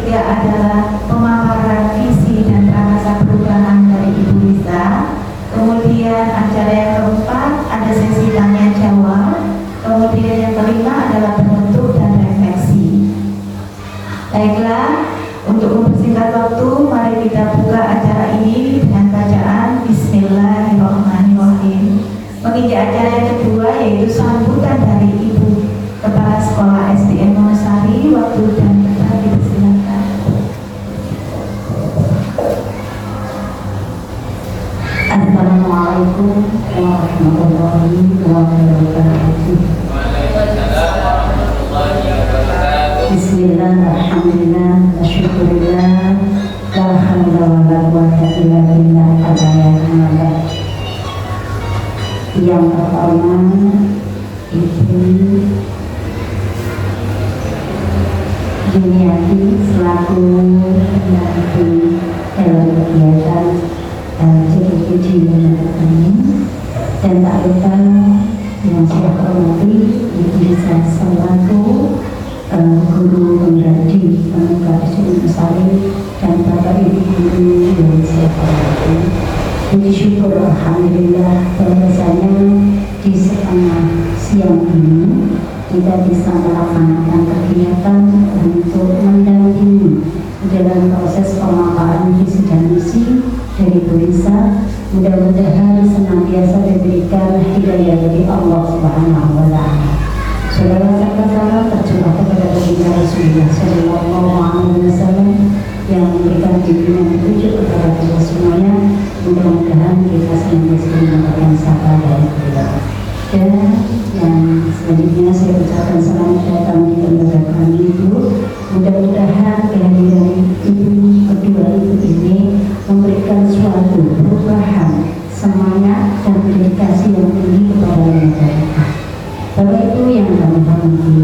ketiga adalah pemaparan visi dan prakarsa perubahan dari Ibu Lisa. Kemudian acara yang keempat ada sesi tanya jawab. Kemudian yang kelima adalah penutup dan refleksi. Baiklah, untuk mempersingkat waktu, mari kita buka acara ini dengan bacaan Bismillahirrahmanirrahim. Menginjak acara yang kedua yaitu sambutan dari Ibu Kepala Sekolah SDN Wonosari. Waktu dan tempat dipersilakan. Assalamualaikum warahmatullahi wabarakatuh. Bismillah, alhamdulillah, syukurillah, la haula wa la quwwata illa billah. Yang pertama, Ibu Juniati selaku pendamping dalam kegiatan CDPD ini, dan tak lupa yang saya hormati Ibu Lisa selaku guru pengganti Pemuda SDN Wonosari dan Bapak Ibu guru yang saya hormati. Puji syukur alhamdulillah bahwasanya di setengah siang ini kita bisa melaksanakan kegiatan untuk mendampingi dalam proses pemaparan visi dan misi dari Bu Lisa. Mudah-mudahan senantiasa diberikan hidayah dari Allah Subhanahu wa Ta'ala. Saudara serta salam tercurah kepada baginda Rasulullah Sallallahu Alaihi Wasallam yang memberikan bimbingan petunjuk kepada kita semuanya. Mudah-mudahan kita senantiasa mendapatkan sabar dari beliau. Dan yang selanjutnya saya ucapkan selamat datang di lembaga kami Ibu. Mudah-mudahan kehadiran Ibu kedua Ibu ini memberikan suatu perubahan semangat dan dedikasi yang tinggi kepada lembaga kita. Bapak Ibu yang kami hormati,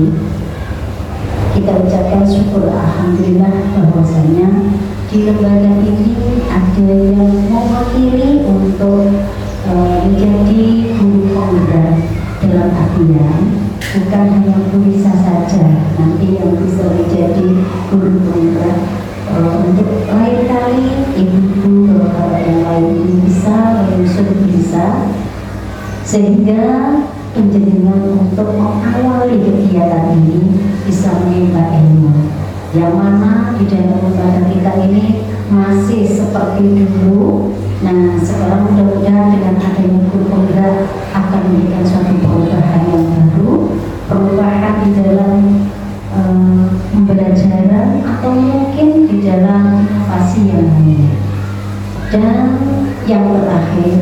kita ucapkan syukur alhamdulillah bahwasanya di lembaga ini ada yang mewakili untuk menjadi guru penggerak, dalam artian bukan hanya Bu Lisa saja nanti yang bisa menjadi guru penggerak, untuk lain kali ibu-ibu bapak yang lain ini bisa menyusul bisa, sehingga penjenengan untuk mengawali kegiatan ini bisa menimba ilmu yang mana di dalam lembaga kita ini masih seperti dulu. Nah, sekarang mudah-mudahan dengan adanya guru penggerak akan memberikan suatu perubahan yang baru, perubahan di dalam pembelajaran atau mungkin di dalam inovasi yang lainnya. Dan yang terakhir,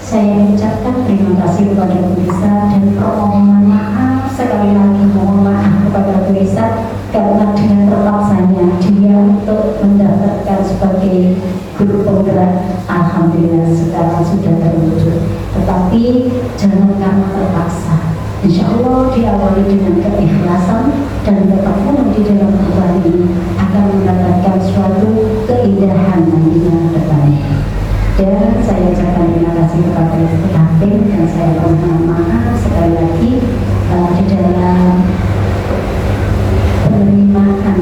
saya ucapkan terima kasih kepada Bu Lisa dan permohonan maaf sekali lagi, mohon maaf kepada Bu Lisa karena dengan terpaksanya dia untuk mendaftarkan sebagai guru penggerak. Alhamdulillah sekarang sudah terwujud, tetapi jangan karena terpaksa. Insya Allah diawali dengan keikhlasan dan ketekunan di dalam perubahan ini akan mendapatkan suatu keindahan nantinya ke depannya. Dan saya ucapkan terima kasih kepada pendamping dan saya mohon maaf sekali lagi di dalam penerimaan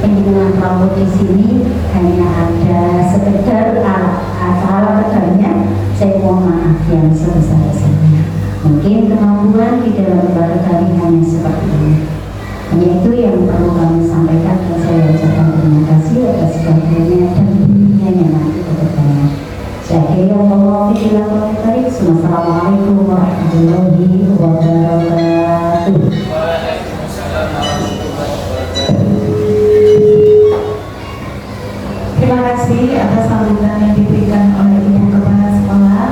penerimaan rawat di sini hanya ada sekedar acara kedarnya. Saya mohon maaf yang sebesar-besarnya. Mungkin kemampuan di dalam lembaga kami hanya seperti ini. Hanya itu yang perlu kami sampaikan dan saya ucapkan terima kasih atas kehadirannya dan bimbingannya nanti ke depannya. Saya kira Allah fi'illah wa tarik. Assalamualaikum warahmatullahi wabarakatuh. Terima kasih atas sambutan yang diberikan oleh Ibu Kepala Sekolah.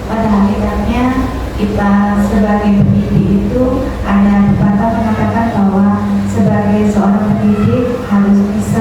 Pada hakikatnya kita sebagai pendidik itu ada pepatah mengatakan bahwa sebagai seorang pendidik harus bisa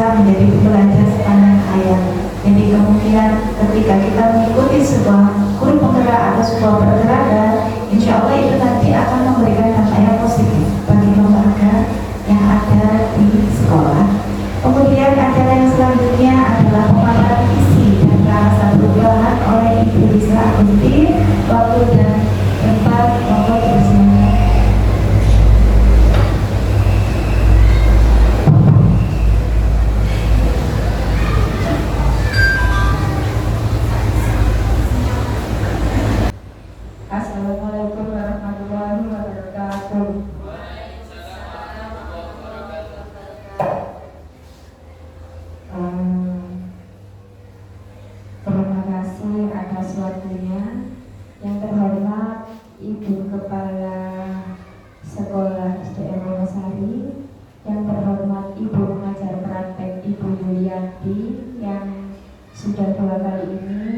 waktunya. Yang terhormat Ibu Kepala Sekolah SDN Wonosari, yang terhormat Ibu Pengajar Praktek Ibu Yulianti yang sudah 2 kali ini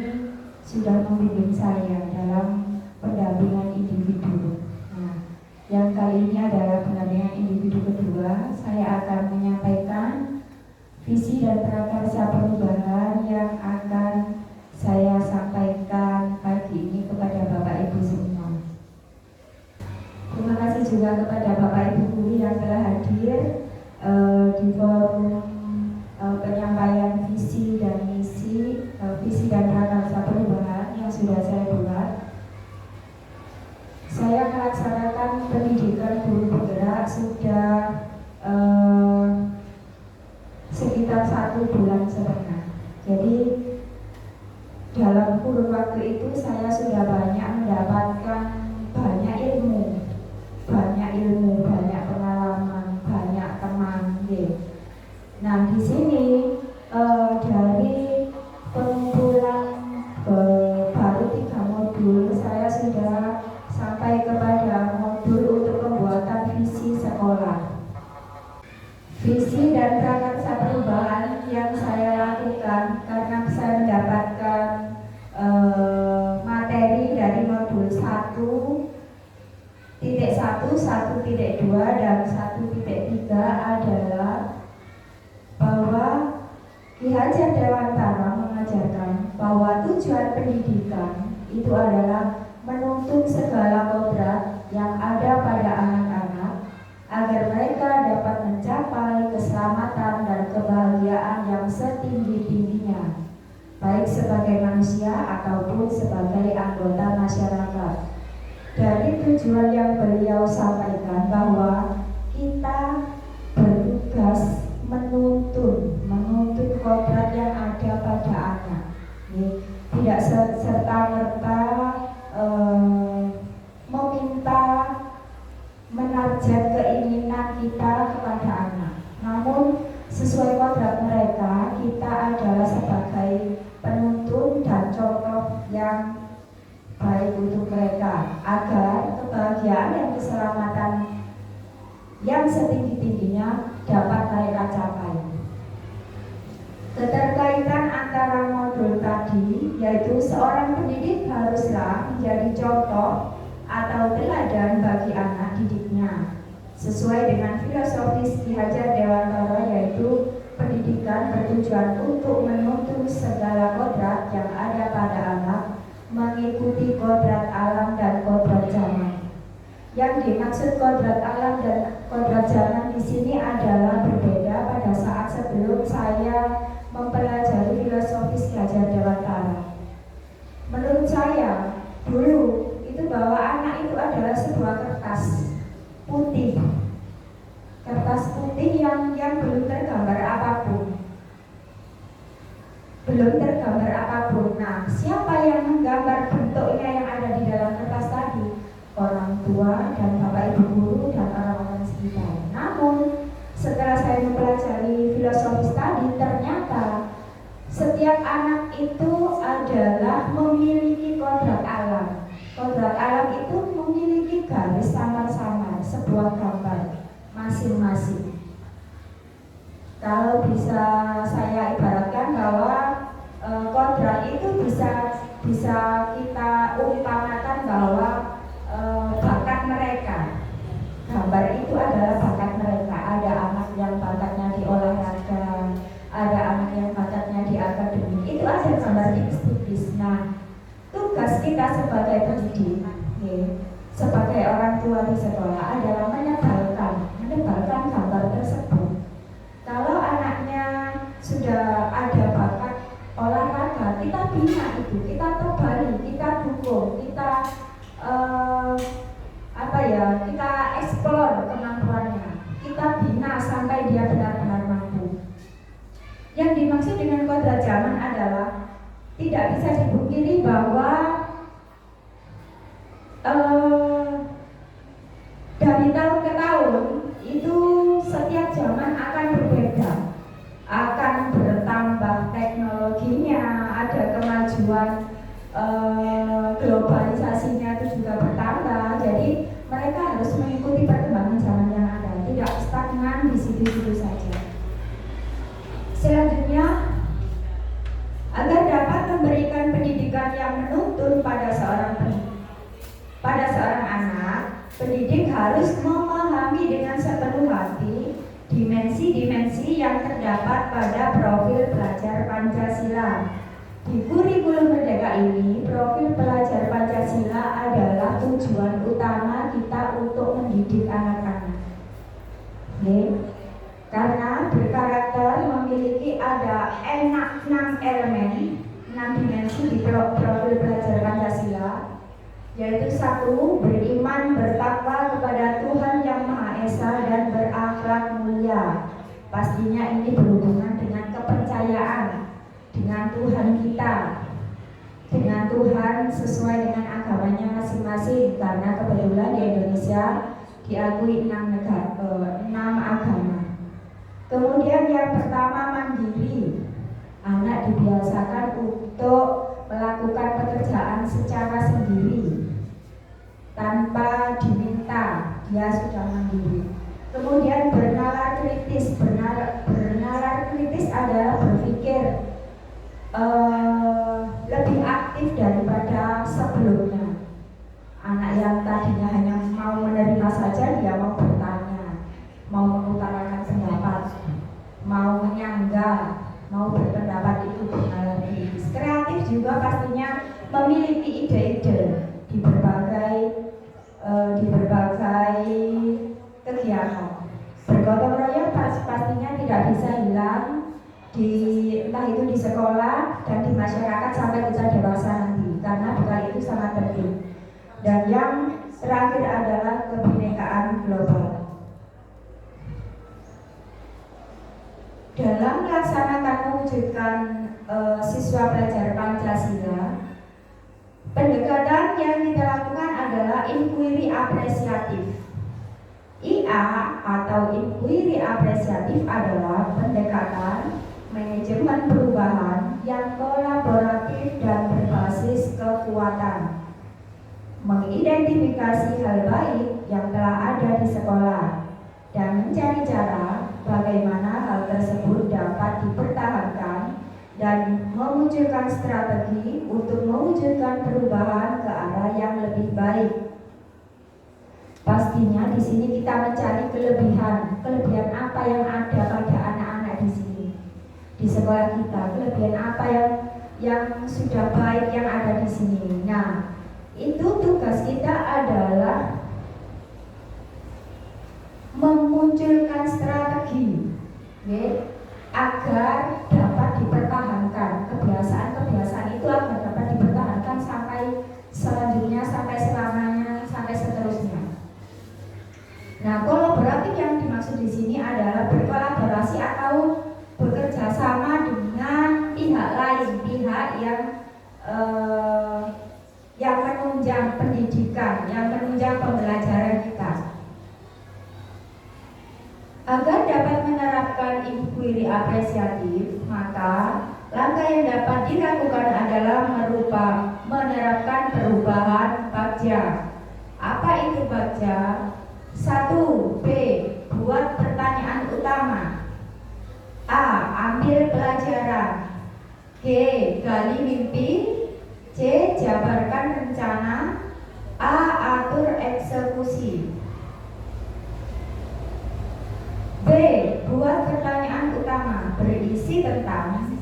sudah membimbing saya dalam pendampingan individu. Nah, yang kali ini adalah pendampingan individu kedua. Saya akan menyampaikan visi dan prakarya perubahan yang akan saya sampaikan pagi ini kepada Bapak Ibu semua. Terima kasih juga kepada Bapak Ibu guru yang telah hadir di forum penyampaian visi dan misi, visi dan prakarya perubahan yang sudah saya buat. Saya melaksanakan pendidikan guru penggerak sudah sekitar 1,5 bulan. Jadi dalam kurun waktu itu saya sudah banyak mendapatkan banyak ilmu, banyak pengalaman, banyak teman. Nah, di sini dari pengumpulan baru 3 modul, saya sudah sampai kepada modul untuk pembuatan visi sekolah. Visi dan prakarya perubahan yang saya lakukan karena saya mendapatkan materi dari modul 1.1, 1.2, dan 1.3 adalah bahwa Ki Hajar Dewantara mengajarkan bahwa tujuan pendidikan itu adalah menuntun segala kodrat yang ada pada anak-anak agar mereka dapat mencapai keselamatan dan kebahagiaan yang setinggi-tingginya, baik sebagai manusia ataupun sebagai anggota masyarakat. Dari tujuan yang beliau sampaikan bahwa kita bertugas menuntun kodrat yang ada pada anak. Tidak serta-merta meminta menarget keinginan kita kepada anak, namun sesuai kodrat mereka, kita adalah sebagai penuntun dan contoh yang baik untuk mereka agar kebahagiaan dan keselamatan yang setinggi-tingginya dapat mereka capai. Keterkaitan antara modul tadi, yaitu seorang pendidik haruslah menjadi contoh atau teladan bagi anak didiknya sesuai dengan filosofis Ki Hajar Dewantara, yaitu pendidikan bertujuan untuk menuntun segala kodrat yang ada pada anak mengikuti kodrat alam dan kodrat zaman. Yang dimaksud kodrat alam dan kodrat zaman di sini adalah berbeda pada saat sebelum saya mempelajari filosofis Ki Hajar Dewantara. Menurut saya dulu itu bahwa anak itu adalah sebuah kertas putih yang belum tergambar apapun. Nah, siapa yang menggambar bentuknya yang ada di dalam kertas tadi? Orang tua dan Bapak Ibu guru dan orang-orang sekitar. Namun setelah saya mempelajari filosofis tadi, ternyata setiap anak itu adalah memiliki kodrat alam. Kodrat alam itu memiliki garis samar-samar, sebuah gambar masing-masing. Kalau bisa saya ibaratkan bahwa kodrat itu bisa kita umpamakan bahwa bakat mereka. Gambar itu adalah bakat mereka. Ada anak yang bakatnya di olahraga, ada anak yang bakatnya di akademik. Itu ada gambar tipis-tipis. Nah, tugas kita sebagai pendidik, sebagai orang tua di sekolah adalah menebalkan gambar tersebut. Kalau anaknya sudah ada bakat olahraga, kita bina itu, kita tebali, kita dukung, kita kita eksplor kemampuannya, kita bina sampai dia benar-benar mampu. Yang dimaksud dengan kodrat zaman adalah tidak bisa dipungkiri bahwa dari tahun ke tahun itu setiap zaman akan berbeda, akan bertambah teknologinya, ada kemajuan globalisasinya itu juga bertambah, jadi mereka harus mengikuti perkembangan zaman yang ada, tidak stagnan di situ-situ saja. Selanjutnya, agar dapat memberikan pendidikan yang menuntun pada seorang anak, pendidik harus memahami dengan sepenuh hati dimensi-dimensi yang terdapat pada profil pelajar Pancasila. Di kurikulum Merdeka ini, profil pelajar Pancasila adalah tujuan utama kita untuk mendidik anak-anak. Karena berkarakter memiliki ada 6 elemen, 6 dimensi di profil pelajar Pancasila, yaitu 1. Beriman bertakwa kepada Tuhan Yang Maha Esa dan berakhlak mulia. Pastinya ini berhubungan dengan kepercayaan dengan Tuhan kita, dengan Tuhan sesuai dengan agamanya masing-masing, karena kebetulan di Indonesia diakui 6 agama. Kemudian yang pertama, mandiri. Anak dibiasakan untuk melakukan pekerjaan secara sendiri tanpa diminta, dia sudah mandiri. Kemudian bernalar kritis. Bernalar kritis adalah berpikir lebih aktif daripada sebelumnya. Anak yang tadinya hanya mau menerima saja, dia mau bertanya, mau mengutarakan pendapat, mau menyanggah, mau berpendapat, itu bernalar kritis. Kreatif juga pastinya memiliki ide-ide di berbagai kegiatan. Bergotong royong pastinya tidak bisa hilang entah itu di sekolah dan di masyarakat sampai kita dewasa nanti, karena bekal itu sangat penting. Dan yang terakhir adalah kebinekaan global. Dalam melaksanakan mewujudkan siswa pelajar Pancasila, pendekatan yang kita lakukan adalah inquiry apresiatif. IA atau inquiry apresiatif adalah pendekatan manajemen perubahan yang kolaboratif dan berbasis kekuatan, mengidentifikasi hal baik yang telah ada di sekolah dan mencari cara bagaimana hal tersebut dapat dipertahankan dan memunculkan strategi untuk mewujudkan perubahan ke arah yang lebih baik. Pastinya di sini kita mencari kelebihan apa yang ada pada anak-anak di sini. Di sekolah kita, kelebihan apa yang sudah baik yang ada di sini. Nah, itu tugas kita adalah memunculkan strategi, agar dapat dipertahankan kebiasaan itu, agar dapat dipertahankan sampai selanjutnya, sampai selamanya, sampai seterusnya. Nah, kolaboratif yang dimaksud di sini adalah berkolaborasi atau bekerja sama dengan pihak lain, pihak yang menunjang pendidikan, yang menunjang pembelajaran kita. Agar dapat menerapkan inquiry apresiatif, maka langkah yang dapat dilakukan adalah menerapkan perubahan bagja. Apa itu bagja? 1. B. Buat pertanyaan utama. A. Ambil pelajaran. G. Gali mimpi. C. Jabarkan rencana. A. Atur eksekusi. B. Buat pertanyaan utama, berisi tentang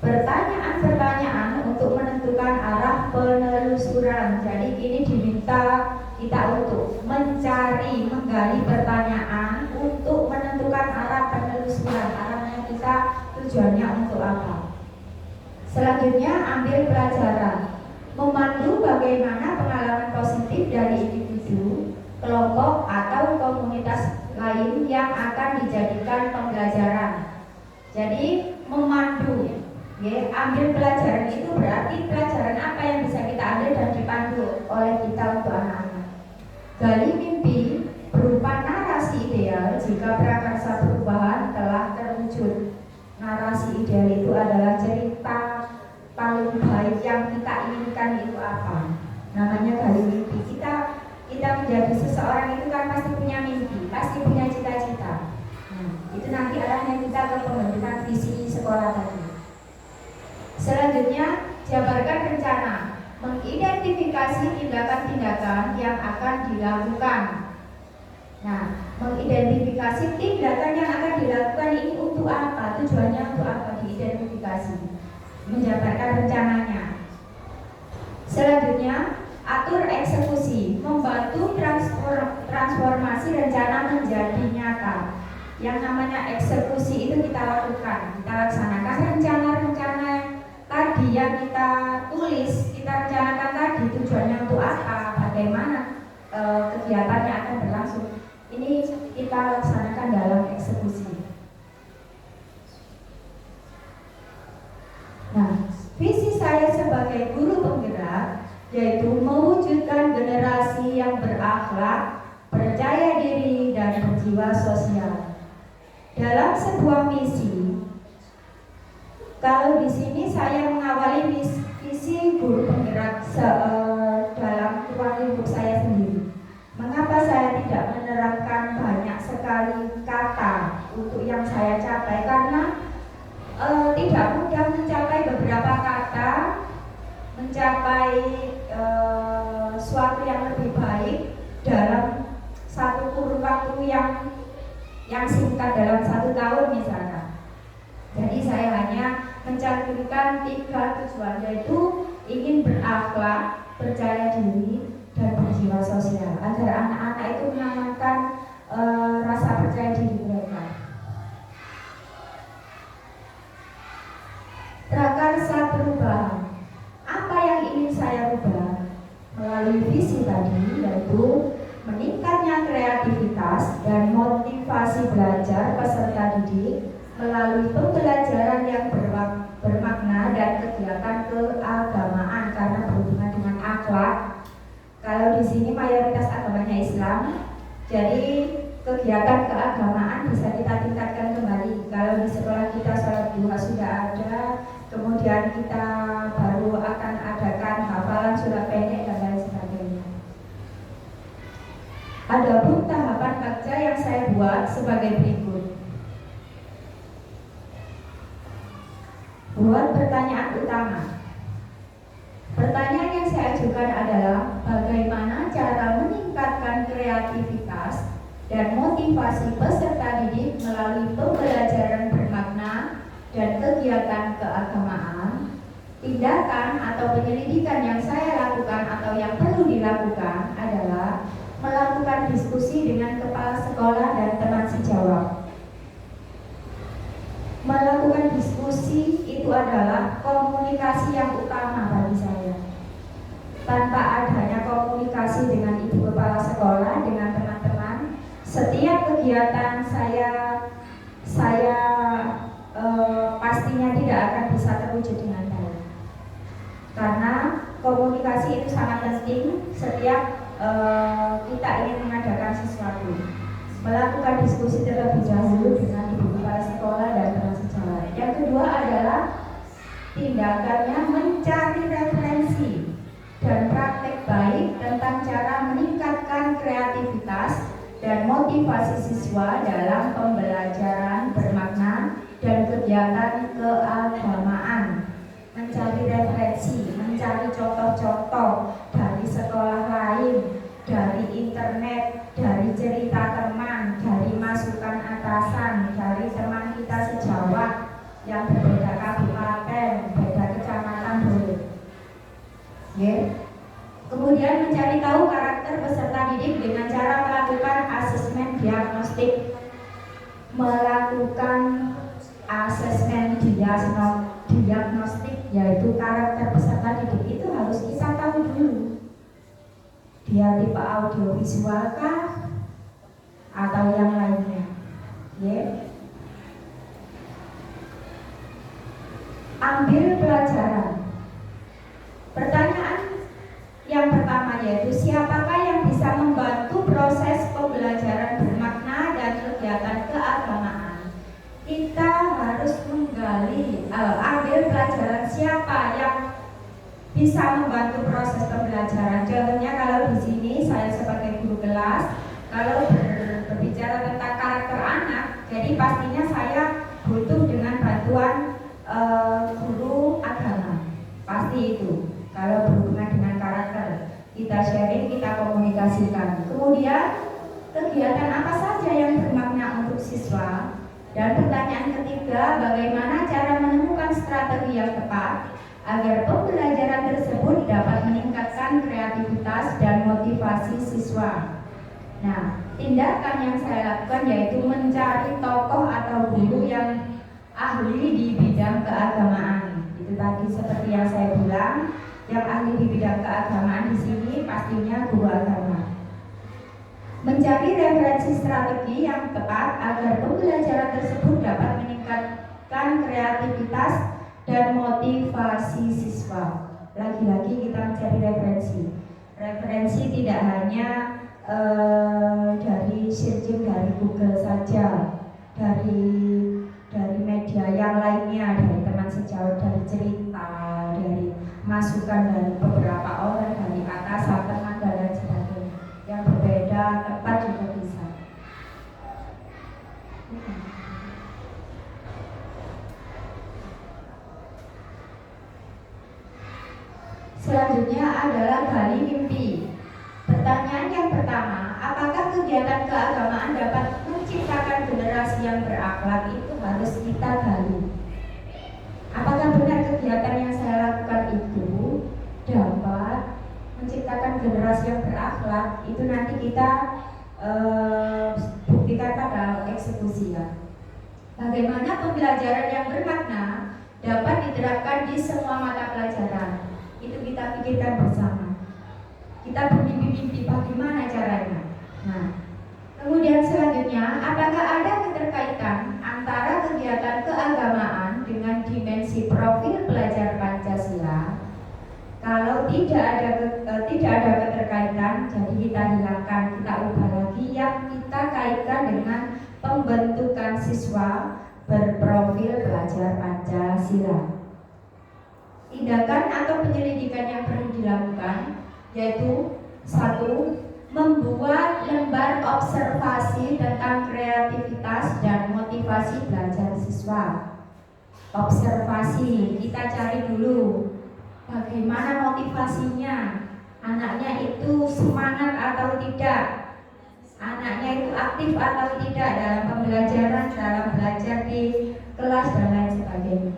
pertanyaan-pertanyaan untuk menentukan arah penelusuran. Jadi ini diminta kita untuk menggali pertanyaan untuk menentukan arah penelusuran, arahnya kita, tujuannya untuk apa. Selanjutnya, ambil pelajaran, memandu bagaimana pengalaman positif dari individu, kelompok atau komunitas lain yang akan dijadikan pembelajaran. Jadi memandu, ambil pelajaran itu berarti pelajaran apa yang bisa kita ambil dan dipandu oleh kita untuk anak-anak. Gali mimpi berupa narasi ideal jika prakarsa perubahan telah terwujud. Narasi ideal itu adalah cerita paling baik yang kita inginkan Selanjutnya, jabarkan rencana, mengidentifikasi tindakan-tindakan yang akan dilakukan. Nah, mengidentifikasi tindakan yang akan dilakukan ini untuk apa? Tujuannya untuk apa diidentifikasi? Menjabarkan rencananya. Selanjutnya, atur eksekusi, membantu transformasi rencana menjadi nyata. Yang namanya eksekusi itu kita lakukan, kita laksanakan rencana-rencana tadi yang kita tulis, kita rencanakan tadi tujuannya untuk apa, bagaimana kegiatannya akan berlangsung. Ini kita laksanakan dalam eksekusi. Nah, visi saya sebagai guru penggerak yaitu mewujudkan generasi yang berakhlak, percaya diri, dan berjiwa sosial. Dalam sebuah misi, kalau di sini saya mengawali visi guru penggerak dalam ruang lingkup saya sendiri. Mengapa saya tidak menerapkan banyak sekali kata untuk yang saya capai? Karena tidak mudah mencapai beberapa kata, mencapai suatu yang lebih baik dalam satu kurun waktu yang singkat dalam 1 tahun misalkan. Jadi saya hanya mencantumkan 3 tujuan, yaitu ingin berakhlak, percaya diri, dan berjiwa sosial, agar anak-anak itu menanamkan rasa percaya diri mereka. Prakarsa perubahan. Apa yang ingin saya rubah melalui visi tadi, yaitu meningkatnya kreativitas dan motivasi belajar peserta didik melalui pembelajaran yang bermakna dan kegiatan keagamaan karena berhubungan dengan akhlak. Kalau di sini mayoritas agamanya Islam, jadi kegiatan keagamaan bisa kita tingkatkan kembali. Kalau di sekolah kita sholat duha sudah ada, kemudian kita baru akan adakan hafalan surat pendek dan lain sebagainya. Adapun tahapan kerja yang saya buat sebagai berikut. Buat pertanyaan utama. Pertanyaan yang saya ajukan adalah bagaimana cara meningkatkan kreativitas dan motivasi peserta didik melalui pembelajaran bermakna dan kegiatan keagamaan. Tindakan atau penyelidikan yang saya lakukan atau yang perlu dilakukan adalah melakukan diskusi dengan kepala sekolah dan teman sejawat. Melakukan diskusi itu adalah komunikasi yang utama bagi saya. Tanpa adanya komunikasi dengan ibu kepala sekolah, dengan teman-teman, setiap kegiatan saya pastinya tidak akan bisa terwujud dengan baik. Karena komunikasi itu sangat penting setiap kita ingin mengadakan sesuatu. Melakukan diskusi terlebih dahulu dengan ibu kepala sekolah dan teman sejawat. Yang kedua adalah tindakannya mencari referensi dan praktek baik tentang cara meningkatkan kreativitas dan motivasi siswa dalam pembelajaran bermakna dan kegiatan keagamaan. Mencari referensi, mencari contoh-contoh dari sekolah lain, dari internet, dari cerita teman, dari masukan atasan, dari teman kita sejawat yang berbeda kabupaten, beda kecamatan boleh. Kemudian mencari tahu karakter peserta didik dengan cara melakukan asesmen diagnostik. Melakukan asesmen diagnostik, yaitu karakter peserta didik itu harus kita tahu dulu. Dia tipe audiovisual kah atau yang lainnya? Ambil pelajaran. Pertanyaan yang pertama yaitu siapakah yang bisa membantu proses pembelajaran bermakna dan kegiatan keagamaan. Kita harus menggali, ambil pelajaran siapa yang bisa membantu proses pembelajaran. Contohnya kalau di sini saya sebagai guru kelas, kalau berbicara tentang karakter anak, jadi pastinya saya butuh dengan bantuan guru agama. pasti itu. Kalau berhubungan dengan karakter, kita sharing, kita komunikasikan. Kemudian kegiatan apa saja yang bermakna untuk siswa? Dan pertanyaan ketiga, bagaimana cara menemukan strategi yang tepat agar pembelajaran tersebut dapat meningkatkan kreativitas dan motivasi siswa? Nah, tindakan yang saya lakukan yaitu mencari tokoh atau guru yang ahli di bidang keagamaan. Itu tadi seperti yang saya bilang, yang ahli di bidang keagamaan di sini pastinya guru agama. Mencari referensi strategi yang tepat agar pembelajaran tersebut dapat meningkatkan kreativitas dan motivasi siswa. Lagi-lagi kita mencari referensi. Referensi tidak hanya dari searching dari Google saja, dari media yang lainnya, dari teman sejawat, dari cerita, dari masukan dari beberapa orang, dari atasan, teman dan lain sebagainya. Yang berbeda tempat juga bisa. Selanjutnya adalah gali mimpi. Pertanyaan yang pertama, apakah kegiatan keagamaan dapat menciptakan generasi yang berakhlak? Itu harus kita gali. Apakah benar kegiatan yang saya lakukan itu dapat menciptakan generasi yang berakhlak? Itu nanti kita buktikan pada eksekusi ya. Bagaimana pembelajaran yang bermakna dapat diterapkan di semua mata pelajaran? Itu kita pikirkan bersama. Kita bermimpi-mimpi bagaimana caranya. Nah, kemudian selanjutnya, apakah ada keterkaitan antara kegiatan keagamaan dengan dimensi profil pelajar Pancasila? Kalau tidak ada keterkaitan, jadi kita hilangkan, kita ubah lagi yang kita kaitkan dengan pembentukan siswa berprofil pelajar Pancasila. Tindakan atau penyelidikan yang perlu dilakukan yaitu 1. Membuat lembar observasi tentang kreativitas dan motivasi belajar siswa. Observasi, kita cari dulu bagaimana motivasinya, anaknya itu semangat atau tidak, anaknya itu aktif atau tidak dalam pembelajaran, dalam belajar di kelas dan lain sebagainya.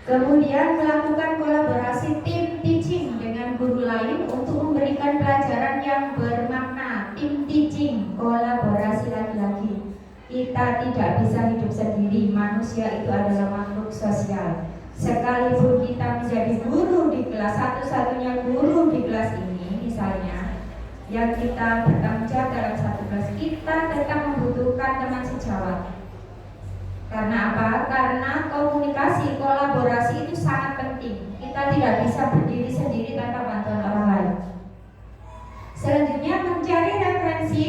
Kemudian melakukan kolaborasi tim teaching dengan guru lain untuk memberikan pelajaran yang bermakna. Tim teaching, kolaborasi lagi-lagi. Kita tidak bisa hidup sendiri, manusia itu adalah makhluk sosial. Sekalipun kita menjadi guru di kelas, satu-satunya guru di kelas ini misalnya, yang kita bertanggung jawab dalam satu kelas, kita tetap membutuhkan teman sejawat. Karena apa? Karena komunikasi, kolaborasi itu sangat penting. Kita tidak bisa berdiri sendiri tanpa bantuan orang lain. Selanjutnya, mencari referensi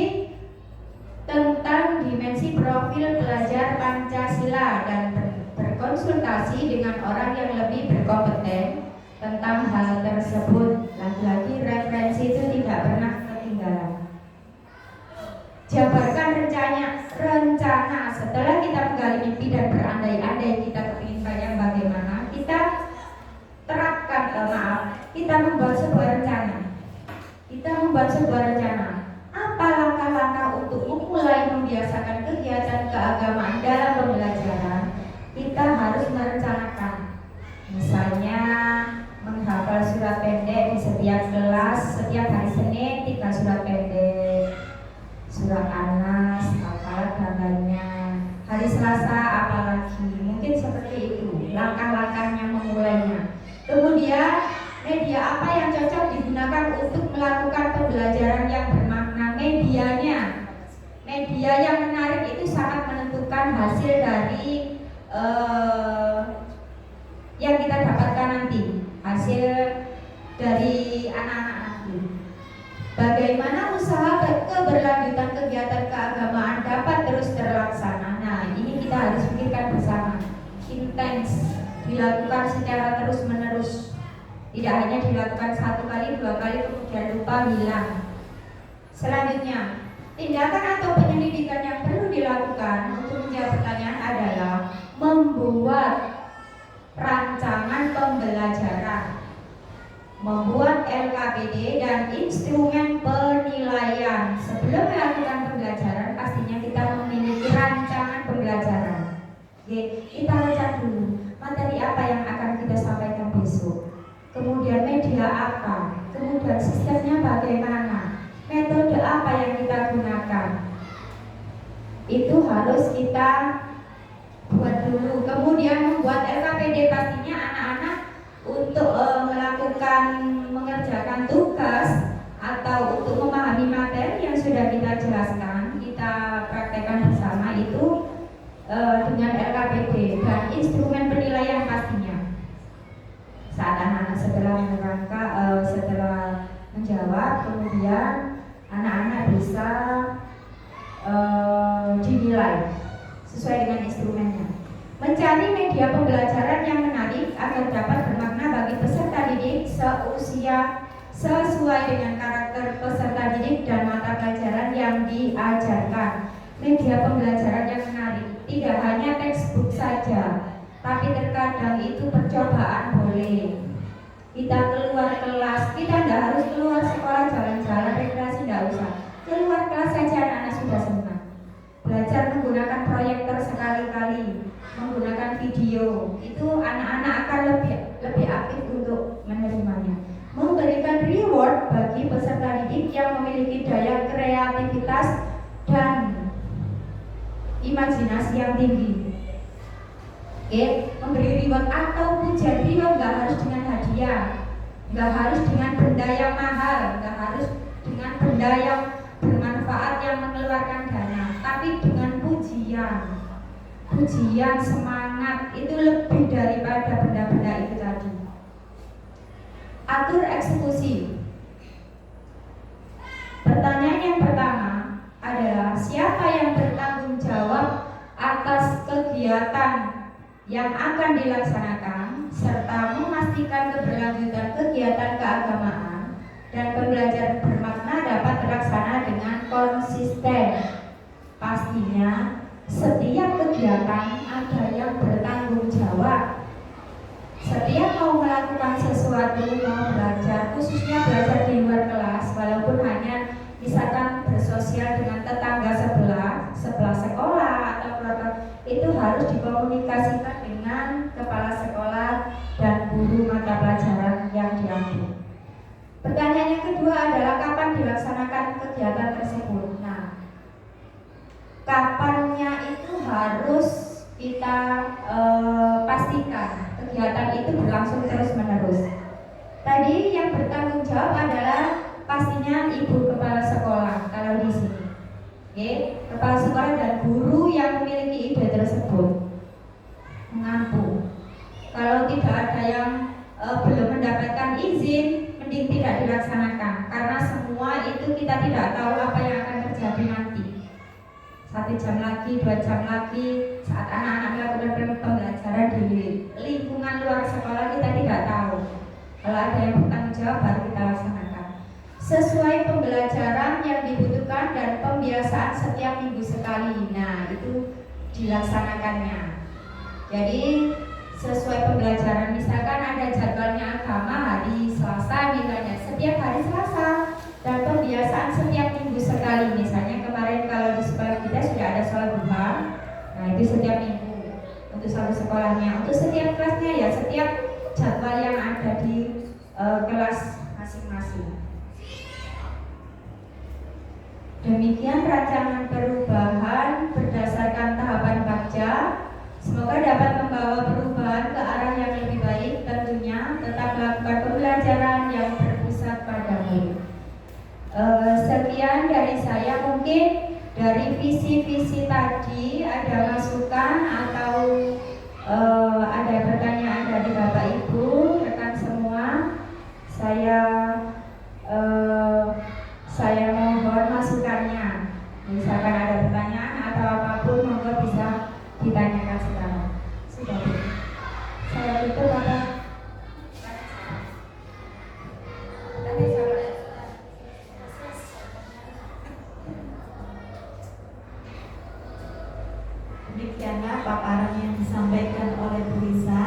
tentang dimensi profil pelajar Pancasila dan berkonsultasi dengan orang yang lebih berkompeten tentang hal tersebut. Lagi-lagi referensi itu tidak pernah ketinggalan. Jabarkan rencana setelah kita menggali mimpi dan berandai-andai kita kepingin yang bagaimana, kita terapkan, kita membuat sebuah rencana. Apa langkah-langkah untuk memulai membiasakan kegiatan keagamaan dalam pembelajaran? Kita harus merencanakan. Misalnya menghafal surat pendek di setiap kelas, setiap hari Senin 3 surat pendek, surat Anas, hafal gambarnya. Hari Selasa apalagi, mungkin seperti itu langkah-langkahnya memulainya. Kemudian media apa yang cocok digunakan untuk melakukan pembelajaran yang bermakna? Media yang menarik itu sangat menentukan hasil dari yang kita dapatkan nanti, hasil dari anak-anak nanti. Bagaimana usaha keberlanjutan kegiatan keagamaan dapat terus terlaksana? Nah, ini kita harus pikirkan bersama. Intens, dilakukan secara terus-menerus. Tidak hanya dilakukan 1 kali, 2 kali, kemudian lupa, hilang. Selanjutnya, tindakan atau penyelidikan yang perlu dilakukan untuk menjawab pertanyaan adalah membuat rancangan pembelajaran, membuat LKPD dan instrumen penilaian. Sebelum melakukan pembelajaran, pastinya kita memiliki rancangan pembelajaran. Oke, kita baca dulu materi apa yang akan kita sampaikan besok. Kemudian media apa, kemudian sistemnya bagaimana, metode apa yang kita gunakan. Itu harus kita buat dulu. Kemudian membuat LKPD, pastinya anak-anak untuk mengerjakan tugas atau untuk memahami materi yang sudah kita jelaskan, kita praktekkan bersama itu dengan LKPD dan instrumen penilaian pastinya. Saat anak-anak setelah menjawab, kemudian anak-anak bisa dinilai sesuai dengan instrumennya. Mencari media pembelajaran yang menarik agar dapat bermakna bagi peserta didik seusia sesuai dengan karakter peserta didik dan mata pelajaran yang diajarkan. Media pembelajaran yang menarik tidak hanya textbook saja, tapi terkadang itu percobaan boleh. Kita keluar kelas, kita tidak harus keluar sekolah jalan-jalan rekreasi, tidak usah. Keluar kelas saja anak-anak sudah senang. Belajar menggunakan proyektor sekali-kali, menggunakan video, itu anak-anak akan lebih aktif untuk menerimanya. Memberikan reward bagi peserta didik yang memiliki daya kreativitas dan imajinasi yang tinggi. Oke, memberi reward atau pujian. Reward nggak harus dengan hadiah, nggak harus dengan benda yang mahal, nggak harus dengan benda yang bermanfaat yang mengeluarkan dana, tapi dengan pujian, semangat, itu lebih daripada benda-benda itu tadi. Atur eksekusi. Pertanyaan yang pertama adalah siapa yang bertanggung jawab atas kegiatan yang akan dilaksanakan serta memastikan keberlanjutan kegiatan keagamaan dan pembelajaran bermakna dapat terlaksana dengan konsisten. Pastinya setiap kegiatan ada yang bertanggung jawab. Setiap mau melakukan sesuatu, mau belajar, khususnya belajar di luar kelas, walaupun hanya misalkan bersosial dengan tetangga sebelah sekolah atau keluarga, itu harus dikomunikasikan dengan kepala sekolah dan guru mata pelajaran yang diambil. Pertanyaan yang kedua adalah kapan dilaksanakan kegiatan tersebut. Nah, kapannya itu harus kita pastikan kegiatan itu berlangsung terus menerus. Tadi yang bertanggung jawab adalah pastinya ibu kepala sekolah kalau di sini. Oke, kepala sekolah dan guru yang memiliki ide tersebut mengampu. Kalau tidak ada yang belum mendapatkan izin, mending tidak dilaksanakan karena semua itu kita tidak tahu apa yang akan terjadi nanti. 1 jam lagi, 2 jam lagi, saat anak-anak melakukan pembelajaran di lingkungan luar sekolah, kita tidak tahu. Kalau ada yang bertanggung jawab baru kita laksanakan sesuai pembelajaran yang dibutuhkan dan pembiasaan setiap minggu sekali. Nah, itu dilaksanakannya. Jadi sesuai pembelajaran, misalkan ada jadwalnya agama hari Selasa misalnya, setiap hari Selasa, dan pembiasaan setiap minggu sekali. Misalnya kemarin kalau di sekolah kita sudah ada sholat duha, nah itu setiap minggu untuk satu sekolahnya. Untuk setiap kelasnya ya setiap jadwal yang ada di kelas masing-masing. Demikian rancangan perubahan berdasarkan tahapan Bagja. Semoga dapat membawa perubahan ke arah yang lebih baik. Tentunya tetap melakukan pembelajaran yang berpusat pada murid. Sekian dari saya. Mungkin dari visi-visi tadi ada masukan atau ada pertanyaan dari Bapak Ibu rekan semua. Saya mohon masukannya. Misalkan ada pertanyaan atau apapun, monggo bisa ditanyakan sekarang. Sudah Bu. Saya tutup Bapak. Demikianlah paparan yang disampaikan oleh Bu Lisa.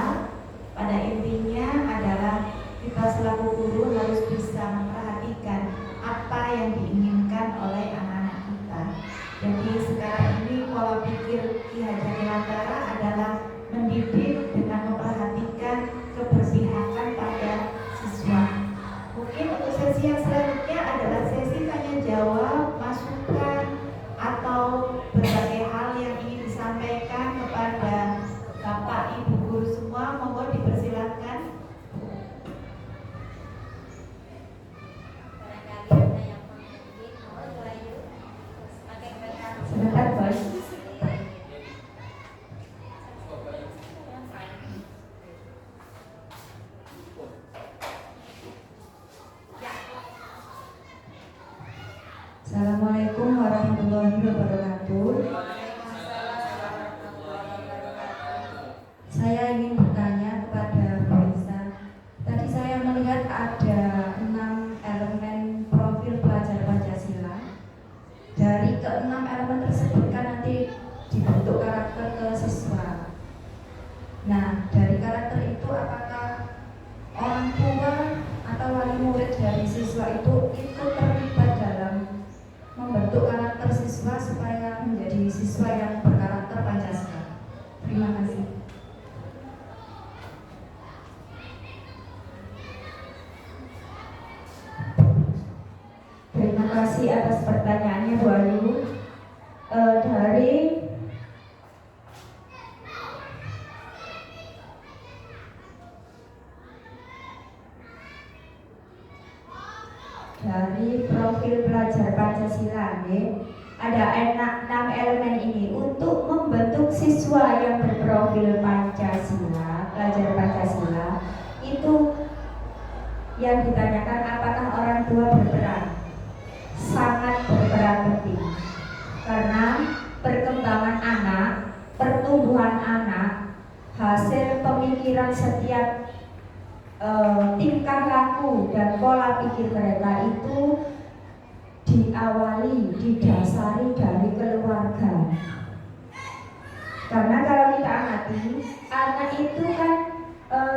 warahmatullahi wabarakatuh. Saya ingin bertanya kepada Bu Lisa. Tadi saya melihat ada 6 elemen profil pelajar Pancasila. Dari ke-6 elemen tersebut kan nanti dibentuk karakter ke siswa. Nah, dari karakter itu apakah orang tua atau wali murid dari siswa itu ikut terlibat dalam membentuk karakter siswa supaya menjadi siswa yang berkarakter Pancasila? Terima kasih. Terima kasih atas pertanyaannya Bu Ayu. Dari profil pelajar Pancasila, ada 6 elemen ini untuk membentuk siswa yang berprofil Pancasila, pelajar Pancasila. Itu yang ditanyakan apakah orang tua berperan. Sangat berperan penting, karena perkembangan anak, pertumbuhan anak, hasil pemikiran setiap tingkah laku dan pola pikir mereka itu diawali, didasari dari keluarga. Karena kalau kita amati, anak itu kan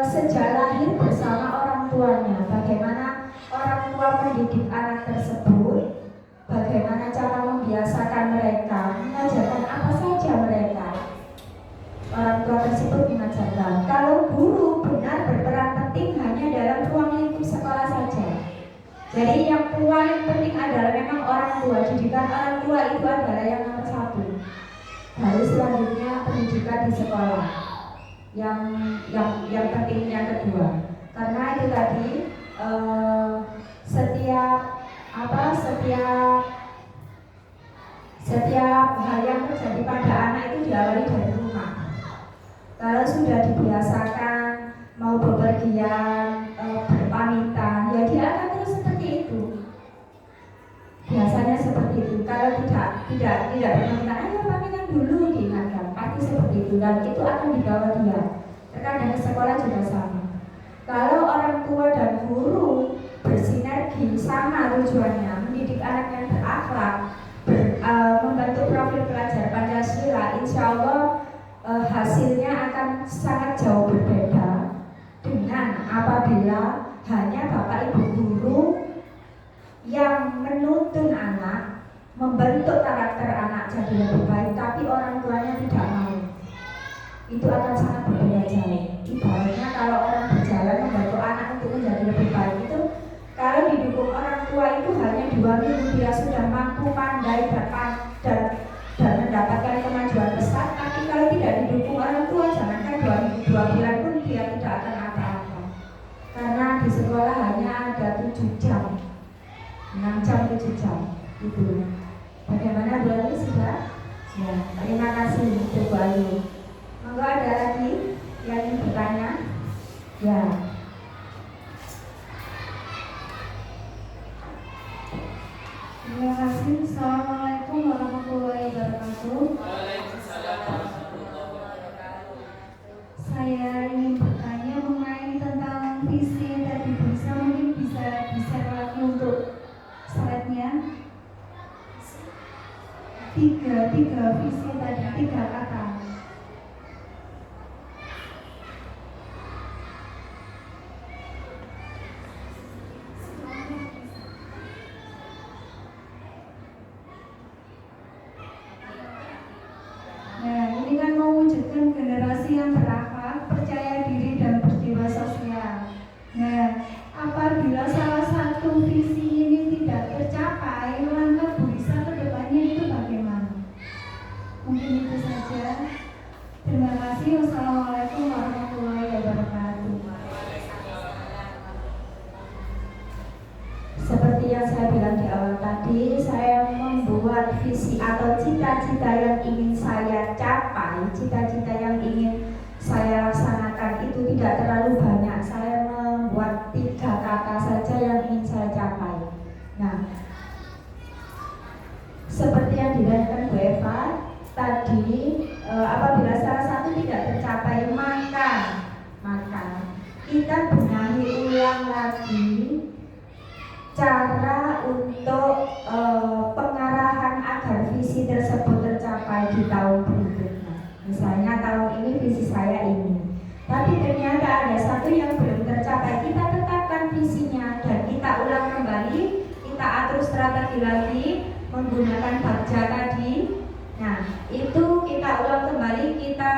sejak lahir bersama orang tuanya. Bagaimana orang tua mendidik anak tersebut, bagaimana cara membiasakan mereka, mengajarkan apa saja mereka. Orang tua tersebut mengajarkan. Kalau guru benar berperan penting hanya dalam ruang lingkup sekolah saja. Jadi yang paling penting adalah memang orang tua. Didikan orang tua itu adalah yang nomor 1. Baru selanjutnya pendidikan di sekolah. Yang penting yang kedua. Karena itu tadi setiap hal yang terjadi pada anak itu diawali dari rumah. Kalau sudah dibiasakan mau bepergian, berpamitan, ya dia akan terus seperti itu. Biasanya seperti itu. Kalau tidak berpamitan, ayo pamitan dulu diingatkan. Pasti seperti itu dan itu akan dibawa dia. Terkadang ke sekolah juga sama. Kalau orang tua dan guru bersinergi sama tujuannya, mendidik anak yang berakhlak, membentuk profil pelajar Pancasila, insya Allah hasilnya akan sangat jauh berbeda dengan apabila hanya bapak ibu guru yang menuntun anak, membentuk karakter anak jadi lebih baik, tapi orang tuanya tidak mau. Itu akan sangat berbeda jauh. Ibaratnya kalau orang berjalan membantu anak untuk menjadi lebih baik itu, kalau didukung orang tua itu hanya 2 minggu dia sudah mampu, pandai, dan mendapatkan kemajuan besar. Tapi kalau tidak didukung orang tua, jangankan 2 bulan pun dia tidak akan apa-apa. Karena di sekolah hanya ada 7 jam, 6 jam, 7 jam itu. Bagaimana Bu Ayu sudah? Ya, terima kasih Bu Ayu. Monggo ada lagi yang ingin bertanya? Ya. Terima kasih. Assalamualaikum warahmatullahi wabarakatuh. Saya ingin bertanya mengenai tentang visi tadi bisa mungkin bisa di-share lagi untuk slide-nya. 3 visi tadi, 3 kata. Generasi yang berakhlak, percaya diri dan berjiwa sosial. Nah, apabila salah satu visi ini tidak tercapai, langkah Bu Lisa ke depannya itu bagaimana? Mungkin itu saja. Terima kasih. Wassalamualaikum warahmatullahi wabarakatuh. Seperti yang saya bilang di awal tadi, saya membuat visi atau cita-cita yang ingin saya capai, cita-cita yang ingin saya laksanakan itu tidak terlalu banyak. Saya membuat 3 kata saja yang ingin saya capai. Nah, seperti kita benahi ulang lagi cara untuk pengarahan agar visi tersebut tercapai di tahun berikutnya. Misalnya tahun ini visi saya ini, tapi ternyata ada satu yang belum tercapai. Kita tetapkan visinya dan kita ulang kembali, kita atur strategi lagi menggunakan bagja tadi. Nah, itu kita ulang kembali, kita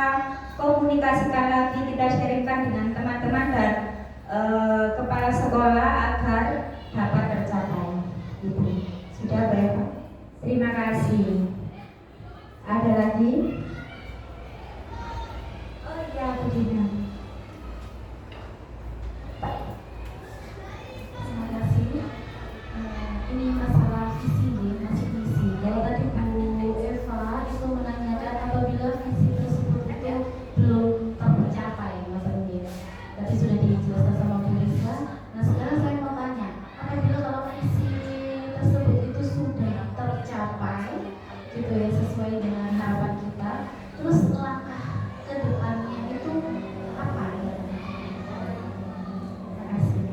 komunikasikan lagi, kita sharingkan dengan teman-teman dan kepala sekolah agar dapat tercapai. Itu sudah Bapak. Terima kasih. Ada lagi? Oh iya, Bu Dina. Terima kasih. Ini masalah visi nih, masuk visi. Kalau tadi Bu Eva itu menanyakan apabila visi tersebut itu belum tercapai, Mas Rudi. Tadi sudah dijelaskan sama Bu Risa. Nah sekarang saya mau tanya, apabila kalau visi tersebut itu sudah tercapai, gitu ya, sesuai dengan harapan kita, terus langkah ke depannya itu apa ya? Terima kasih.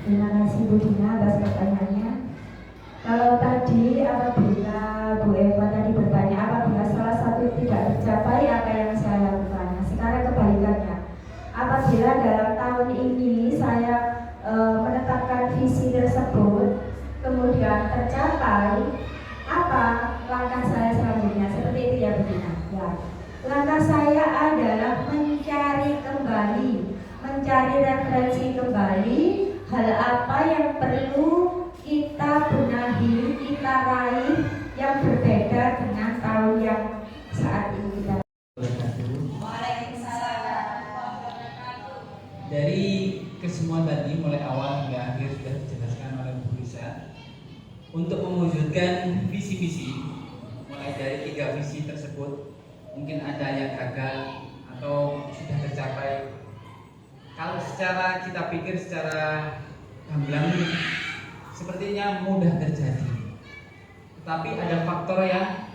Terima kasih Bu Dina atas pertanyaannya. Kalau tadi apabila Bu Eva tadi bertanya apabila salah satu tidak tercapai apa yang saya lakukan. Nah, sekarang kebalikannya. Apabila dalam tahun ini saya menetapkan visi tersebut kemudian tercapai, apa langkah saya selanjutnya? Seperti itu ya Bu Dina. Ya. Langkah saya adalah mencari referensi kembali hal apa yang perlu kita benahi, kita raih yang berbeda dengan tahun yang saat ini kita. Dari kesemua tadi mulai awal hingga akhir sudah dijelaskan oleh Bu Risa. Untuk mewujudkan visi-visi, mulai dari 3 visi tersebut, mungkin ada yang gagal atau sudah tercapai. Kalau secara kita pikir secara gamblang sepertinya mudah terjadi. Tetapi ada faktor yang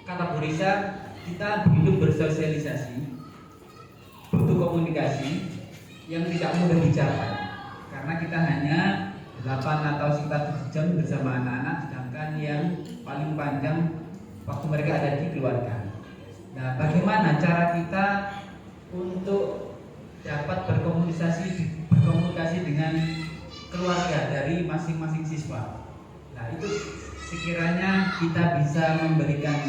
kata Bu Risa, kita hidup bersosialisasi, butuh komunikasi yang tidak mudah dicapai karena kita hanya 8 atau sekitar 7 jam bersama anak-anak, sedangkan yang paling panjang waktu mereka ada di keluarga. Nah, bagaimana cara kita untuk dapat berkomunikasi dengan keluarga dari masing-masing siswa? Nah, itu sekiranya kita bisa memberikan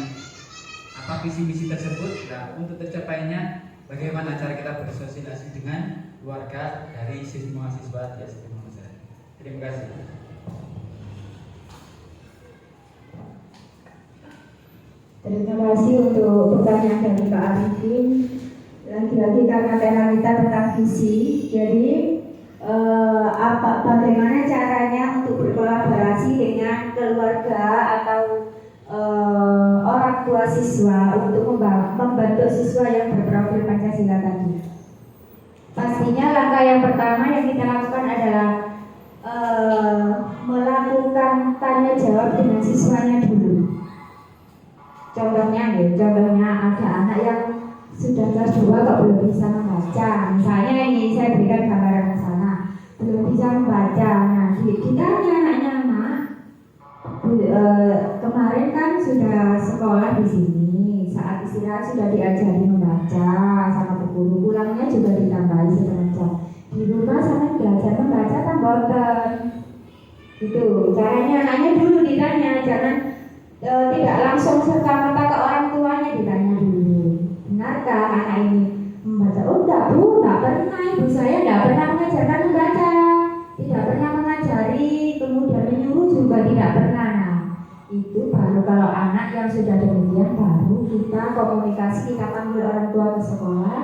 visi-misi tersebut. Nah, untuk tercapainya bagaimana cara kita bersosialisasi dengan keluarga dari semua siswa di SD Muhammad Syarif. Terima kasih. Terima kasih untuk pertanyaan dari Pak Arifin. Lagi-lagi karena tema kita tentang visi, jadi bagaimana caranya untuk berkolaborasi dengan keluarga atau orang tua siswa untuk membentuk siswa yang berprofil Pancasila tadi. Pastinya langkah yang pertama yang kita lakukan adalah melakukan tanya jawab dengan siswanya dulu. Contohnya ada anak yang sudah kelas 2 kok belum bisa membaca. Misalnya ini saya berikan gambaran ke sana, belum bisa membaca. Nah, ditanya anaknya, kemarin kan sudah sekolah di sini, saat istirahat sudah diajari membaca sama guru, pulangnya juga ditambahi setengah jam. Di rumah sana belajar membaca tamboten. Itu caranya anaknya dulu ditanya, jangan tidak langsung serta-merta ke orang tuanya, ditanya dulu. Benarkah anak ini membaca? Oh enggak Bu, enggak pernah, ibu saya enggak pernah mengajarkan membaca, tidak pernah mengajari, kemudian menyuruh juga tidak pernah. Nah, itu baru kalau anak yang sudah demikian baru kita komunikasi, kita panggil orang tua ke sekolah,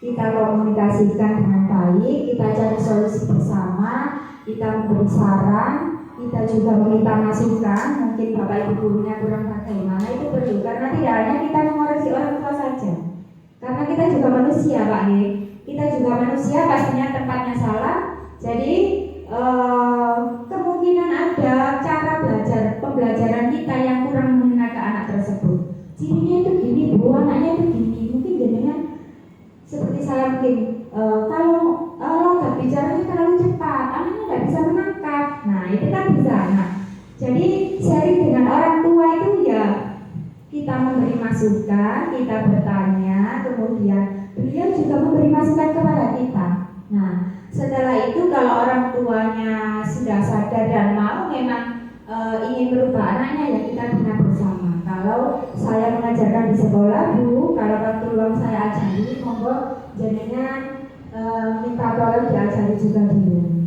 kita komunikasikan dengan baik, kita cari solusi bersama, kita memberi saran, kita juga meminta masukan. Mungkin bapak ibu gurunya kurang bagaimana, itu perlu, karena tidak hanya kita mengoreksi orang tua saja, karena kita juga manusia Pak nih, kita juga manusia, pastinya tempatnya salah. Jadi kemungkinan ada cara pembelajaran kita yang kurang mengena ke anak tersebut. Cirinya itu gini Bu, anaknya itu gini, mungkin jenengan kita bertanya, kemudian beliau juga memberi masukan kepada kita. Nah, setelah itu kalau orang tuanya sudah sadar dan mau memang ingin merubah anaknya, ya kita bina bersama. Kalau saya mengajarkan di sekolah, Bu, kalau waktu luang saya ajari, monggo jenengan minta tolong diajari juga di rumah.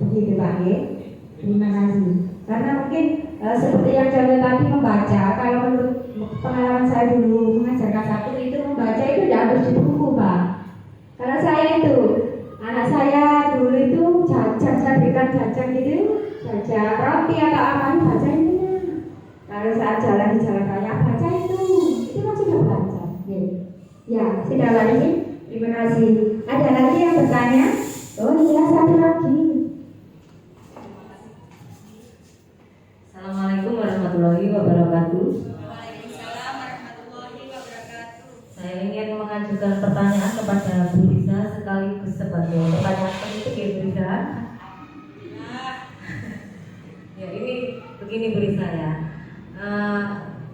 Begitu Pak ya. Terima kasih. Karena mungkin seperti yang contoh tadi membaca, kalau menurut pengalaman saya dulu mengajarkan satu itu membaca itu tidak harus di buku Pak. Kalau saya itu, anak saya dulu itu jajan, saya berikan jajan gitu, jajan roti atau apa, baca itu. Kalau saat jalan di jalan raya, baca itu kan sudah belajar. Ya, sudah lagi. Terima kasih. Ada lagi yang bertanya? Oh iya, satu lagi. Assalamualaikum warahmatullahi wabarakatuh. Waalaikumsalam warahmatullahi wabarakatuh. Saya ingin mengajukan pertanyaan kepada Bu Risa sekaligus sebagai pertanyaan penutup ya Bu Risa. Ya ini begini Bu Risa ya.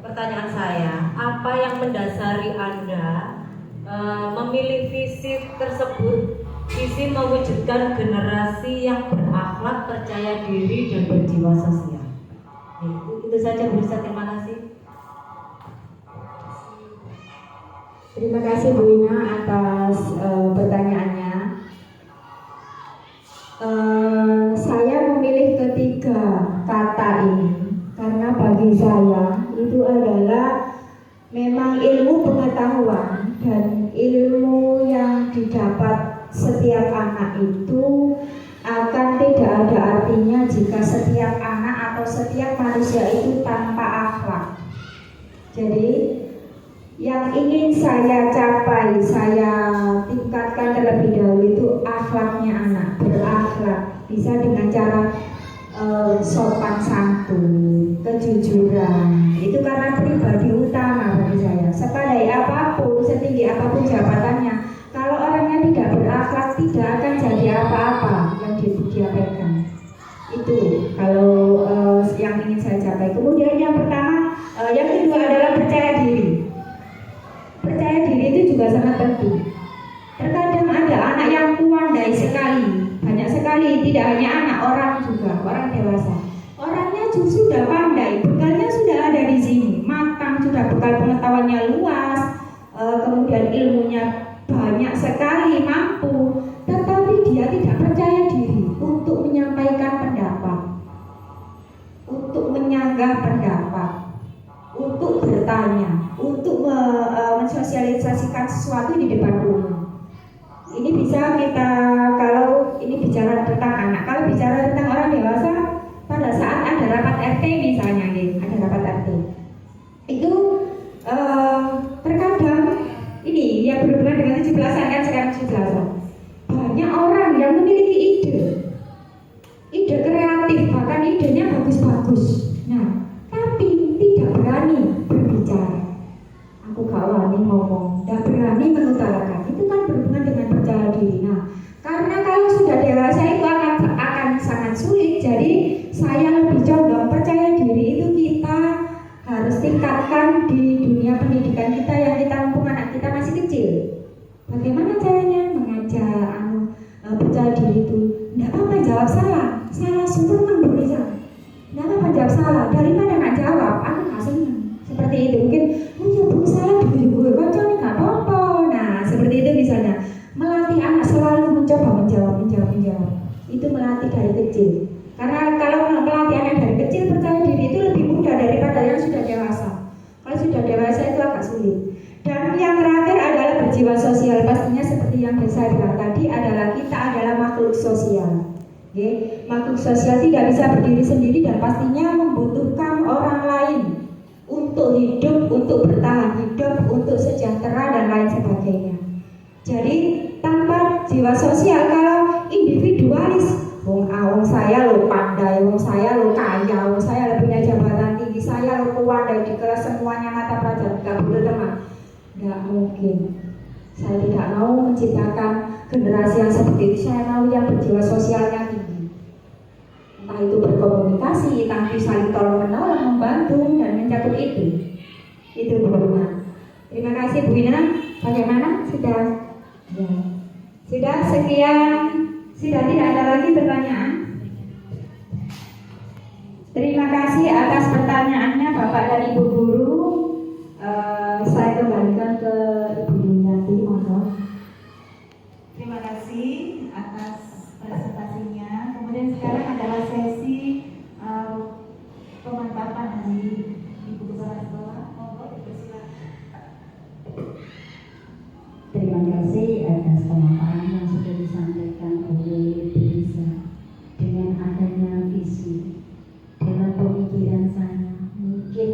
Pertanyaan saya, apa yang mendasari Anda memilih visi tersebut, visi mewujudkan generasi yang berakhlak, percaya diri dan berjiwa sosial? Itu saja Bu Risa, terima kasih. Terima kasih Bu Ina atas pertanyaannya. Saya memilih ketiga kata ini karena bagi saya itu adalah memang ilmu pengetahuan dan ilmu yang didapat setiap anak itu akan tidak ada artinya jika setiap anak atau setiap manusia itu tanpa akhlak. Jadi yang ingin saya capai, saya tingkatkan terlebih dahulu itu akhlaknya anak, berakhlak, bisa dengan cara sopan santun, kejujuran. Itu karena pribadi utama bagi saya. Sepandai apapun, setinggi apapun jabatannya, kalau orangnya tidak berakhlak, tidak akan jadi apa-apa yang dia pegang. Itu kalau yang ingin saya capai. Kemudian yang pertama, yang kedua adalah percaya diri. Percaya diri itu juga sangat penting. Terkadang ada anak yang pandai sekali, banyak sekali, tidak hanya anak, orang juga, orang dewasa. Orangnya sudah pandai, bekalnya sudah ada di sini, matang, sudah bekal pengetahuannya luas, kemudian ilmunya banyak sekali, mampu, tetapi dia tidak percaya diri untuk menyampaikan pendapat, untuk menyanggah pendapat, untuk bertanya, untuk mensosialisasikan sesuatu di depan umum. Ini bisa kita, kalau ini bicara tentang anak, kalau bicara tentang orang dewasa, pada saat ada rapat RT misalnya, ada rapat RT, itu terkadang ini yang berhubungan dengan 17-an kan, sekarang 17-an, banyak orang yang memiliki ide kreatif, bahkan idenya bagus-bagus. Nah, tapi tidak berani berbicara. Aku gak wani ngomong, gak berani mengutarakan. Itu kan berhubungan dengan percaya diri. Nah, karena kalau sudah dewasa itu akan sangat sulit. Jadi saya lebih condong percaya diri itu kita harus tingkatkan di dunia pendidikan kita yang kita mumpung anak kita masih kecil. Bagaimana caranya mengajak percaya diri itu? Tidak apa-apa jawab salah sempurna bisa. Tidak apa-apa jawab salah daripada nggak jawab. Aku nggak senang. Seperti itu mungkin. Oh ya Bu, salah dulu baca nih nggak apa-apa. Nah seperti itu misalnya melatih anak selalu mencoba menjawab. Itu melatih dari kecil. Karena kalau melatih anak dari kecil percaya diri itu lebih mudah daripada yang sudah dewasa. Kalau sudah dewasa itu agak sulit. Dan yang terakhir adalah berjiwa sosial. Pastinya seperti yang saya bilang tadi adalah kita adalah makhluk sosial. Makhluk sosial tidak bisa berdiri sendiri dan pastinya membutuhkan orang lain untuk hidup, untuk bertahan hidup, untuk sejahtera dan lain sebagainya. Jadi tanpa jiwa sosial, kalau individualis, wong saya lo pandai, wong saya lo kaya, wong saya lo punya jabatan tinggi, saya lo kuat di kelas semuanya mata pelajaran, gak butuh teman, gak mungkin. Saya tidak mau menciptakan generasi yang seperti itu. Saya mau yang berjiwa sosialnya tinggi. Entah itu berkomunikasi, entah itu saling tolong menolong, membantu dan mencakup itu. Itu berguna. Terima kasih Bu Ina. Bagaimana? Sudah? Ya. Sudah sekian. Sudah tidak ada lagi pertanyaan. Terima kasih atas pertanyaannya Bapak dan Ibu Guru. Saya kembalikan ke Ibu Yuniati, monggo. Terima kasih atas presentasinya. Kemudian sekarang adalah sesi pemantapan dari Ibu Kepala Sekolah. Monggo dipersilakan. Terima kasih atas pemaparan yang sudah disampaikan oleh Bu Risa. Dengan adanya visi dalam pemikiran saya, mungkin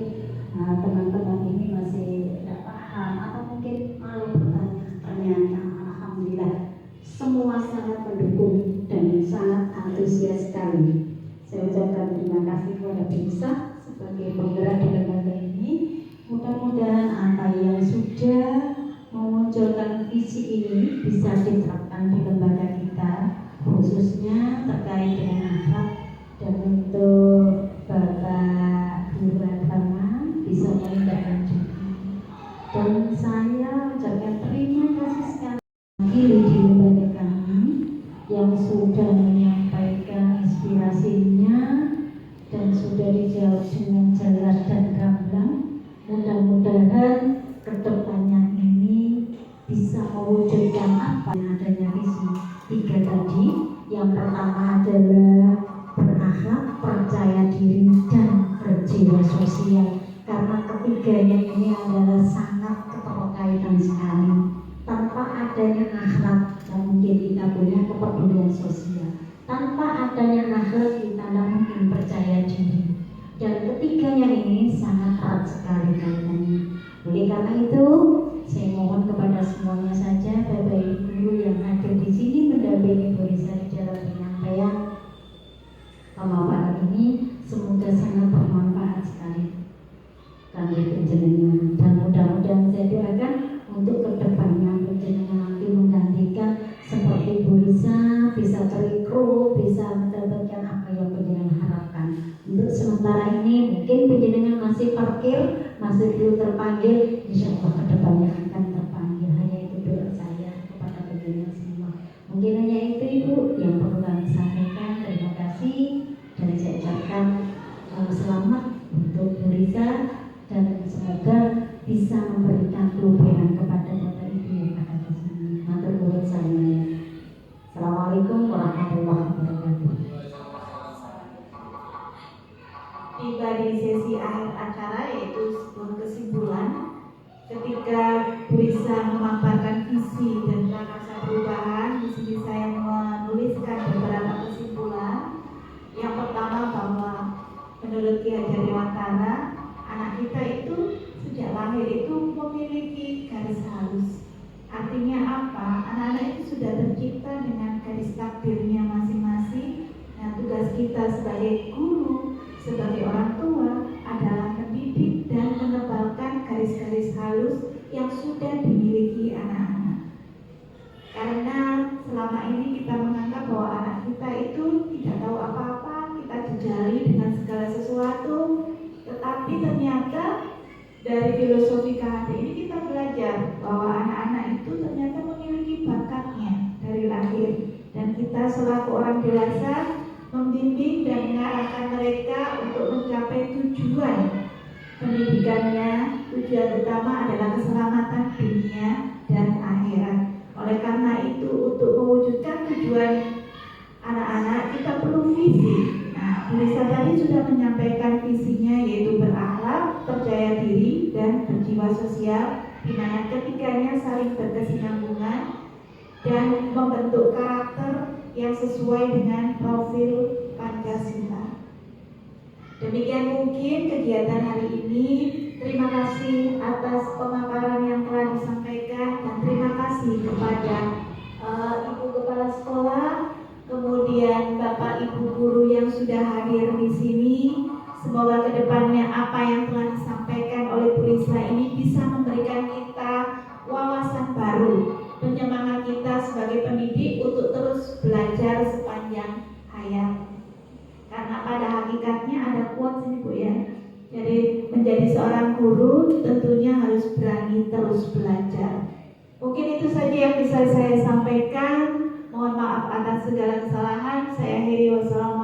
teman-teman ini masih tidak paham atau mungkin malu bertanya. Ternyata alhamdulillah semua sangat mendukung dan sangat antusias sekali. Saya ucapkan terima kasih kepada Bu Risa sebagai penggerak di lembaga ini. Mudah-mudahan apa yang sudah memunculkan visi ini bisa diterapkan di lembaga kita, khususnya terkait dengan akhlak, dan untuk Bapak Guru Agama bisa menindaklanjuti. Dan saya ucapkan terima kasih sekali lagi di lembaga kami yang sudah menyampaikan inspirasinya dan sudah dijawab dengan jelas dan gamblang. Mudah-mudahan kedepannya ini bisa mewujudkan apa yang adanya visi 3 tadi. Yang pertama adalah berakhlak, percaya diri, dan berjiwa sosial. Karena ketiganya ini adalah sangat keterkaitan sekali. Tanpa adanya akhlak, dan mungkin kita punya kepedulian sosial. Tanpa adanya akhlak, kita tidak mungkin percaya diri. Dan ketiganya ini sangat erat sekali kaitannya. Oleh karena itu, saya mohon kepada semuanya saja, Bapak Ibu Guru yang hadir di sini mendampingi Bu Risa di dalam penyampaian pemaparan ini, semoga sangat bermanfaat sekali kami penjenengan. Dan mudah-mudahan saya doakan untuk kedepannya penjenengan nanti menggantikan seperti Bu Risa, bisa terikru, bisa mendapatkan apa yang penjenengan harapkan. Untuk sementara ini mungkin penjenengan masih parkir, masih belum terpanggil, insya Allah kedepannya akan terpanggil. Hanya itu doa saya kepada penjenengan semua. Mungkin hanya itu Ibu yang perlu kami sampaikan. Terima kasih dan saya ucapkan selamat untuk Bu Risa dan semoga bisa memberikan kelebihan kepada Bapak Ibu yang ada di sini. Matur nuwun saya. Assalamualaikum warahmatullahi wabarakatuh. Tiba di sesi akhir acara, yaitu sebuah kesimpulan ketika Bu Risa memaparkan visi dan prakarsa perubahan. Di sini saya menuliskan beberapa kesimpulan. Yang pertama bahwa menurut Ki Hajar Dewantara, anak kita itu sejak lahir itu memiliki garis halus. Artinya apa? Anak-anak itu sudah tercipta dengan garis takdirnya masing-masing. Nah, tugas kita sebagai guru, sebagai orang tua adalah mendidik dan menebalkan garis-garis halus yang sudah dimiliki anak-anak. Karena selama ini kita menganggap bahwa anak kita itu tidak tahu apa-apa, kita jejali dengan segala sesuatu, tetapi ternyata dari filosofi KHD ini kita belajar bahwa anak-anak itu ternyata memiliki bakatnya dari lahir, dan kita selaku orang dewasa membimbing dan mengarahkan mereka untuk mencapai tujuan pendidikannya. Tujuan utama adalah keselamatan dunia dan akhirat. Oleh karena itu, untuk mewujudkan tujuan anak-anak kita perlu visi. Nah, Bu Risa tadi sudah menyampaikan visinya, yaitu berakhlak, percaya diri, dan berjiwa sosial, di mana ketiganya saling berkesinambungan dan membentuk karakter yang sesuai dengan profil Pancasila. Demikian mungkin kegiatan hari ini. Terima kasih atas pemaparan yang telah disampaikan, dan terima kasih kepada Ibu Kepala Sekolah, kemudian Bapak Ibu Guru yang sudah hadir di sini. Semoga kedepannya apa yang telah disampaikan oleh Bu Risa ini bisa memberikan kita wawasan baru, penyemangat kita sebagai pendidik untuk terus belajar sepanjang hayat. Karena pada hakikatnya ada quotes ini Bu ya, jadi menjadi seorang guru tentunya harus berani terus belajar. Mungkin itu saja yang bisa saya sampaikan. Mohon maaf atas segala kesalahan. Saya akhiri. Wassalamualaikum